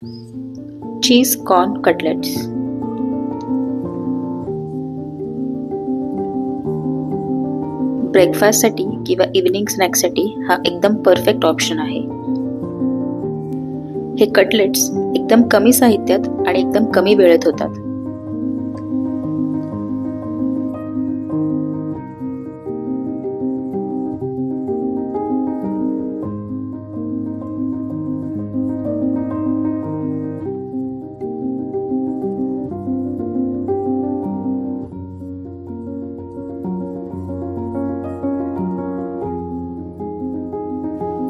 Cheese corn cutlets. ब्रेकफास्टसाठी किंवा evening स्नॅक्ससाठी हा एकदम परफेक्ट ऑप्शन आहे. हे कटलेट्स एकदम कमी साहित्यात आणि एकदम कमी वेळेत होतात.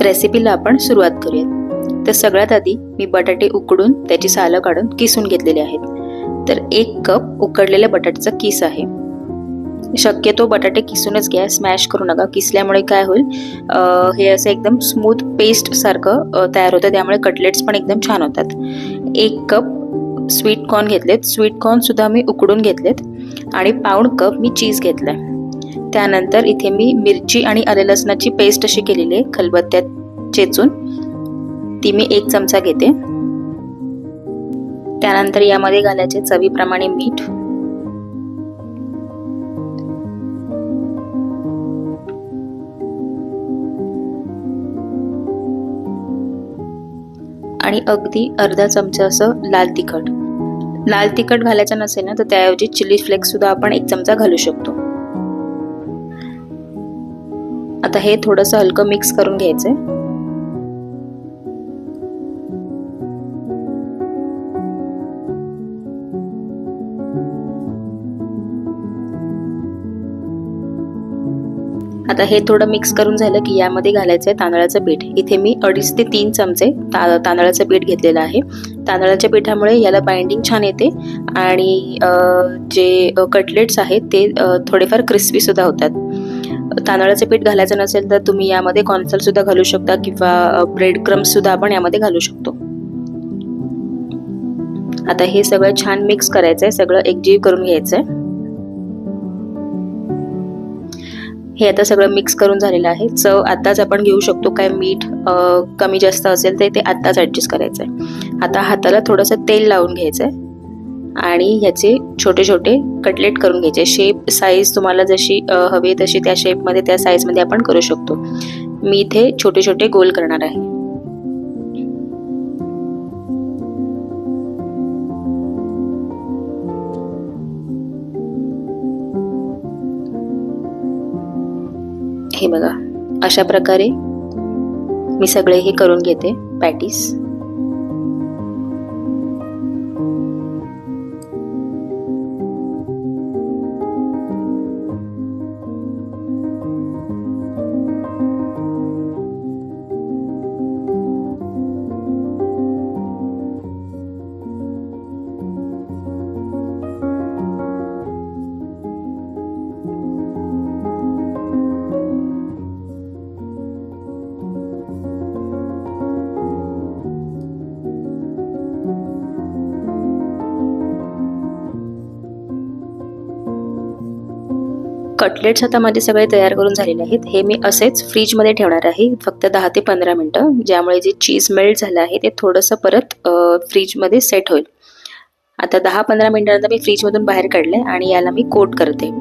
रेसिपीला आपण सुरुवात करूया. तर सगळ्यात आधी मी बटाटे उकडून त्याची सालं काढून किसून घेतलेले आहेत. तर 1 कप उकडलेल्या बटाट्याचा किस आहे. शक्यतो बटाटे किसूनच घ्या, स्मॅश करू नका. किसल्यामुळे काय होईल, हे असं एकदम स्मूथ पेस्ट सारखं तयार होतं, त्यामुळे कटलेट्स पण एकदम छान होतात. 1 कप स्वीट कॉर्न घेतलेत. स्वीट कॉर्न सुद्धा मी उकडून घेतलेत आणि पाऊण कप मी चीज घेतलाय. त्यानंतर इथे मी मिरची आणि आले लसणाची पेस्ट अशी केलेली आहे, खलबत्त्यात चेचून. ती मी 1 चमचा घेते. त्यानंतर यामध्ये घालायचे चवीप्रमाणे मीठ, आणि अगदी अर्धा चमचा असं लाल तिखट. लाल तिखट घालायचं नसेल ना तर त्याऐवजी चिली फ्लेक्स सुद्धा आपण 1 चमचा घालू शकतो. आता हे थोडंसं हलकं मिक्स करून घ्यायचंय. आता हे थोडं मिक्स करून झालं की यामध्ये घालायचं आहे तांदळाचं पीठ. इथे मी 2.5 ते 3 चमचे तांदळाचं पीठ घेतलेलं आहे. तांदळाच्या पिठामुळे याला बाइंडिंग छान येते आणि जे कटलेट्स आहेत ते थोडेफार क्रिस्पी सुद्धा होतात. तांदळाचं पीठ घालायचं नसेल तर तुम्ही यामध्ये कॉर्नफ्लोअर सुद्धा घालू शकता किंवा ब्रेड क्रम्स सुद्धा आपण यामध्ये घालू शकतो. आता हे सगळं छान मिक्स करायचंय, सगळं एकजीव करून घ्यायचंय. हे आता सगळं मिक्स करून झालेलं आहे. चव आताच आपण घेऊ शकतो, काय मीठ कमी जास्त असेल तर ते आताच ऍडजस्ट करायचंय. आता हाताला थोडंसं तेल लावून घ्यायचंय आणि ह्याचे छोटे छोटे कटलेट करून घ्यायचे. शेप साईज तुम्हाला जशी हवी तशी त्या शेपमध्ये त्या साईजमध्ये आपण करू शकतो. मी इथे छोटे छोटे गोल करणार आहे. हे बघा, अशा प्रकारे मी सगळे हे करून घेते पॅटीस. कटलेट्स आता माझे सगळे तयार करून झालेले आहेत. हे मी असेच फ्रीजमध्ये ठेवणार आहे फक्त 10 ते 15 मिनिटं, ज्यामुळे जे चीज मेल्ट झालं आहे ते थोडंसं परत फ्रीजमध्ये सेट होईल. आता 10-15 मिनिटांनंतर मी फ्रीजमधून बाहेर काढले आणि याला मी कोट करते.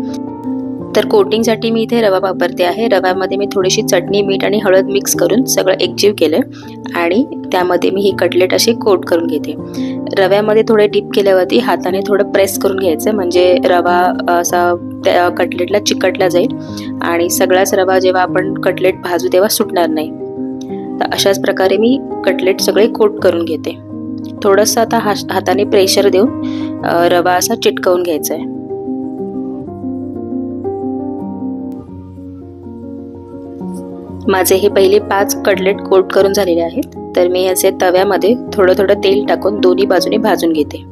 तर कोटिंगसाठी मी इथे रवा वापरते आहे. रव्यामध्ये मी थोडीशी चटणी, मीठ आणि हळद मिक्स करून सगळं एकजीव केलं आणि त्यामध्ये मी ही कटलेट अशी कोट करून घेते. रव्यामध्ये थोडे डीप केल्यावरती हाताने थोडं प्रेस करून घ्यायचं, म्हणजे रवा असा त्या कटलेटला चिकटला जाईल आणि सगळाच रवा जेव्हा आपण कटलेट भाजू तेव्हा सुटणार नाही. तर अशाच प्रकारे मी कटलेट सगळे कोट करून घेते. थोडंसं आता हाताने प्रेशर देऊन रवा असा चिटकवून घ्यायचा आहे. माझे हे पहिले 5 कटलेट कोट करून झालेले आहेत. तर मी याचे तव्यामध्ये थोडं थोडं तेल टाकून दोन्ही बाजूने भाजून घेते.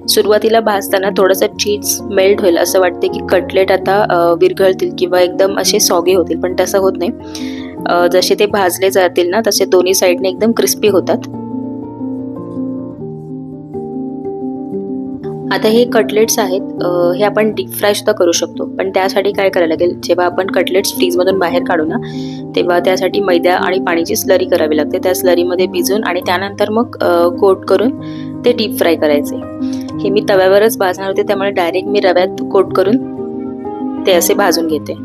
सुरुवातीला भाजताना थोडंसं चीज मेल्ट होईल, असं वाटते की कटलेट आता विरघळतील किंवा एकदम असे सॉगी होतील, पण तसं होत नाही. जसे ते भाजले जातील ना तसे दोन्ही साईडने एकदम क्रिस्पी होतात. आता हे कटलेट्स आहेत, हे आपण डीप फ्राय सुद्धा करू शकतो, पण त्यासाठी काय करायला लागेल, जेव्हा आपण कटलेट्स फ्रीजमधून बाहेर काढू ना, तेव्हा त्यासाठी मैदा आणि पाण्याची स्लरी करावी लागते. त्या स्लरीमध्ये भिजून आणि त्यानंतर मग कोट करून ते डीप फ्राय करायचे. हे मी तव्यावरच भाजणार होते, त्यामुळे डायरेक्ट मी रव्यात कोट करून ते असे भाजून घेते.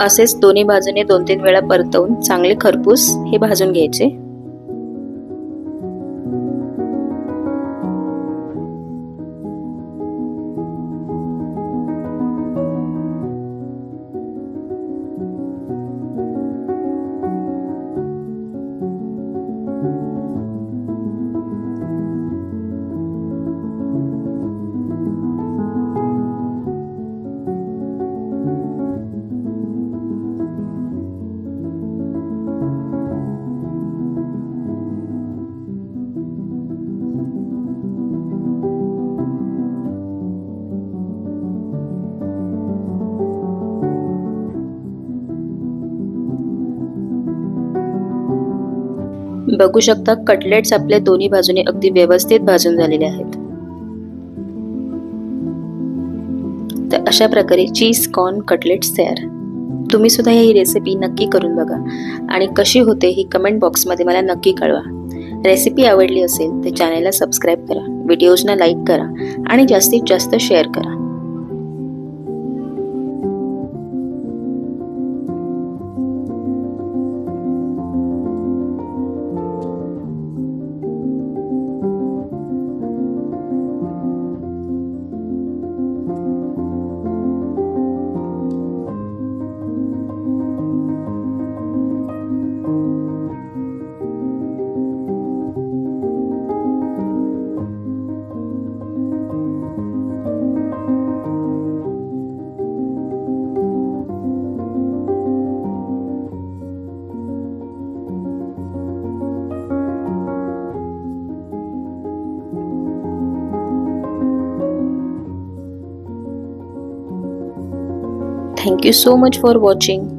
असेच दोन्ही बाजूने 2-3 वेळा परतवून चांगले खरपूस हे भाजून घ्यायचे. बघू शकता कटलेट्स आपल्या दोन्ही बाजूने अगदी व्यवस्थित भाजून झालेले आहेत. तर अशा प्रकारे चीज कॉर्न कटलेट्स तयार. तुम्ही सुद्धा ही रेसिपी नक्की करून बघा आणि कशी होते ही कमेंट बॉक्समध्ये मला नक्की कळवा. रेसिपी आवडली असेल तर चॅनलला सबस्क्राईब करा, व्हिडिओजना लाईक करा आणि जास्तीत जास्त शेअर करा. Thank you so much for watching.